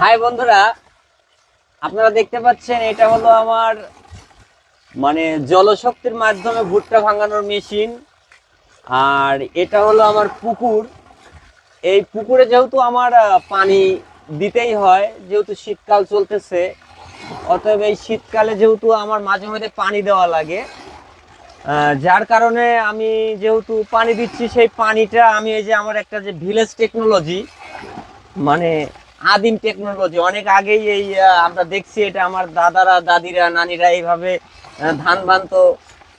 High বন্ধুরা, আপনারা দেখতে পাচ্ছেন এটা হলো আমার জলশক্তির মাধ্যমে ভুট্টা ভাঙানোর মেশিন। আর এটা হলো আমার পুকুর। এই পুকুরে যেহেতু আমার পানি দিতেই হয়, যেহেতু শীতকাল চলতেছে, অতএব এই শীতকালে যেহেতু আমার মাঝে মাঝে পানি দেওয়া লাগে, যার কারণে আমি যেহেতু পানি দিচ্ছি, সেই পানিটা আমি এই যে আমার একটা যে ভিলেজ টেকনোলজি, মানে আদিম টেকনোলজি, অনেক আগেই এই আমরা দেখছি, এটা আমার দাদারা দাদিরা নানিরা এইভাবে ধান বানতো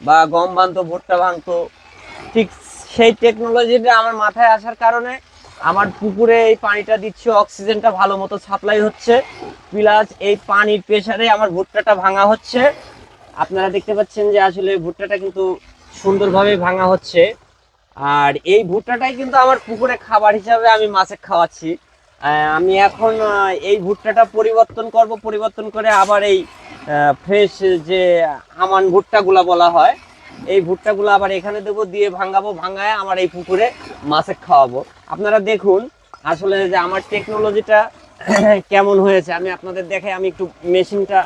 বা গম বানতো, ভুট্টা বানতো। ঠিক সেই টেকনোলজিটা আমার মাথায় আসার কারণে আমার পুকুরে এই পানিটা দিচ্ছি, অক্সিজেনটা ভালো মতো সাপ্লাই হচ্ছে, প্লাস এই পানির প্রেসারে আমার ভুট্টাটা ভাঙা হচ্ছে। আপনারা দেখতে পাচ্ছেন যে আসলে ভুট্টাটা কিন্তু সুন্দরভাবে ভাঙা হচ্ছে। আর এই ভুট্টাটাই কিন্তু আমার পুকুরে খাবার হিসাবে আমি মাছে খাওয়াচ্ছি। আমি এখন এই ভুট্টাটা পরিবর্তন করে আবার এই ফ্রেশ যে আমান ভুট্টাগুলা বলা হয়, এই ভুট্টাগুলো আবার এখানে দেবো, দিয়ে ভাঙায় আমার এই পুকুরে মাছে খাওয়াবো। আপনারা দেখুন আসলে যে আমার টেকনোলজিটা কেমন হয়েছে। আমি আপনাদের দেখে আমি একটু মেশিনটা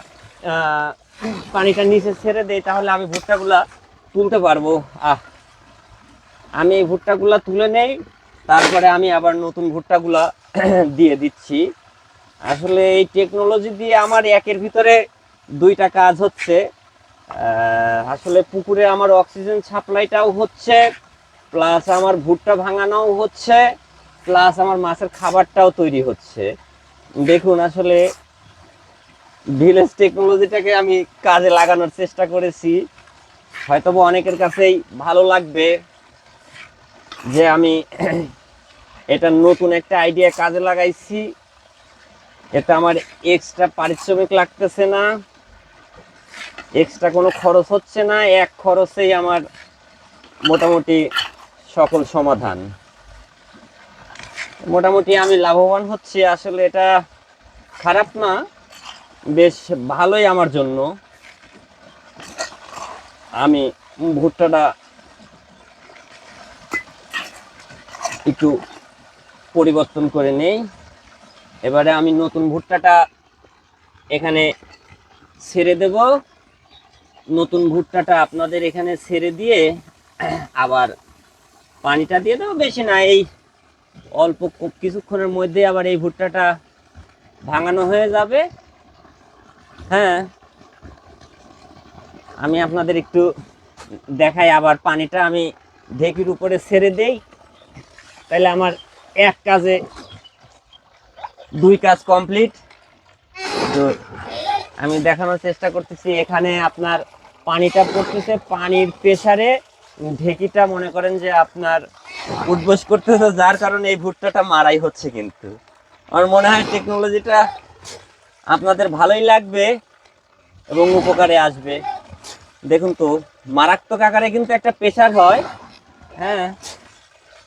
পানিটা নিচে ছেড়ে দেই, তাহলে আমি ভুট্টাগুলা তুলতে পারবো। আমি এই ভুট্টাগুলা তুলে নেই, তারপরে আমি আবার নতুন ভুট্টাগুলা দিয়ে দিচ্ছি। আসলে এই টেকনোলজি দিয়ে আমার একের ভিতরে দুইটা কাজ হচ্ছে। আসলে পুকুরে আমার অক্সিজেন সাপ্লাইটাও হচ্ছে, প্লাস আমার ভুট্টা ভাঙানোও হচ্ছে, প্লাস আমার মাছের খাবারটাও তৈরি হচ্ছে। দেখুন আসলে ভিলেজ টেকনোলজিটাকে আমি কাজে লাগানোর চেষ্টা করেছি। হয়তো অনেকের কাছেই ভালো লাগবে যে আমি এটা নতুন একটা আইডিয়া কাজে লাগাইছি। এটা আমার এক্সট্রা পারিশ্রমিক লাগতেছে না, এক্সট্রা কোনো খরচ হচ্ছে না, এক খরচেই আমার মোটামুটি সকল সমাধান। মোটামুটি আমি লাভবান হচ্ছি। আসলে এটা খারাপ না, বেশ ভালোই আমার জন্য। আমি ভুট্টাটা একটু পরিবর্তন করে নেই। এবারে আমি নতুন ভুট্টাটা এখানে ছেড়ে দেব। নতুন ভুট্টাটা আপনাদের এখানে ছেড়ে দিয়ে আবার পানিটা দিয়ে দেবো, বেশি না, এই অল্প কিছুক্ষণের মধ্যে আবার এই ভুট্টাটা ভাঙানো হয়ে যাবে। হ্যাঁ, আমি আপনাদের একটু দেখাই। আবার পানিটা আমি ঢেকির উপরে ছেড়ে দেই, তাহলে আমার এক কাজে দুই কাজ কমপ্লিট। তো আমি দেখানোর চেষ্টা করতেছি, এখানে আপনার পানিটা পড়তেছে, পানির প্রেসারে ঢেকিটা মনে করেন যে আপনার উঠবোস করতেছে, যার কারণে এই ভুট্টাটা মারাই হচ্ছে। কিন্তু আমার মনে হয় টেকনোলজিটা আপনাদের ভালোই লাগবে এবং উপকারে আসবে। দেখুন তো, মারাত্মক আকারে কিন্তু একটা প্রেসার হয়। হ্যাঁ,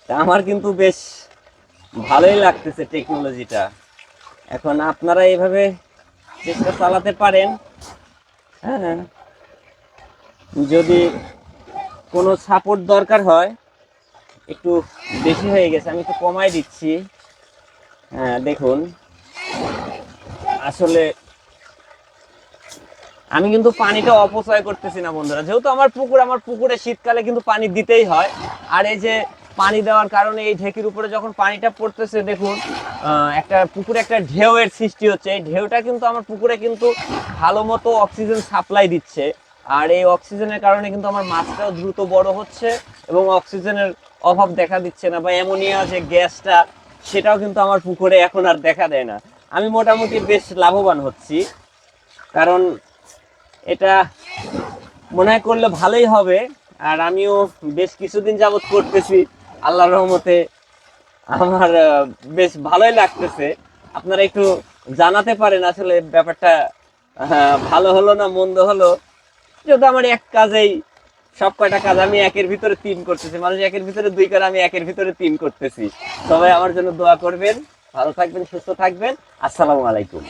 আমার কিন্তু বেশ ভালোই লাগতেছে টেকনোলজিটা। এখন আপনারা এইভাবে চেষ্টা চালাতে পারেন। হ্যাঁ, যদি কোনো সাপোর্ট দরকার হয়, একটু বেশি হয়ে গেছে, আমি একটু কমাই দিচ্ছি। হ্যাঁ দেখুন, আসলে আমি কিন্তু পানিটা অপচয় করতেছি না বন্ধুরা। যেহেতু আমার পুকুরে শীতকালে কিন্তু পানি দিতেই হয়। আর এই যে পানি দেওয়ার কারণে এই ঢেকির উপরে যখন পানিটা পড়তেছে, দেখুন একটা পুকুরে একটা ঢেউয়ের সৃষ্টি হচ্ছে। এই ঢেউটা কিন্তু আমার পুকুরে কিন্তু ভালো মতো অক্সিজেন সাপ্লাই দিচ্ছে। আর এই অক্সিজেনের কারণে কিন্তু আমার মাছটাও দ্রুত বড় হচ্ছে এবং অক্সিজেনের অভাব দেখা দিচ্ছে না, বা অ্যামোনিয়া যে গ্যাসটা, সেটাও কিন্তু আমার পুকুরে এখন আর দেখা দেয় না। আমি মোটামুটি বেশ লাভবান হচ্ছি, কারণ এটা মনে হয় করলে ভালোই হবে। আর আমিও বেশ কিছুদিন যাবত করতেছি, আল্লাহর রহমতে আমার বেশ ভালোই লাগতেছে। আপনারা একটু জানাতে পারেন আসলে ব্যাপারটা ভালো হলো না মন্দ হলো। যেহেতু আমার এক কাজেই সব কয়টা কাজ আমি একের ভিতরে তিন করতেছি, মানুষ একের ভিতরে দুই করে, আমি একের ভিতরে তিন করতেছি। সবাই আমার জন্য দোয়া করবেন, ভালো থাকবেন, সুস্থ থাকবেন। আসসালামু আলাইকুম।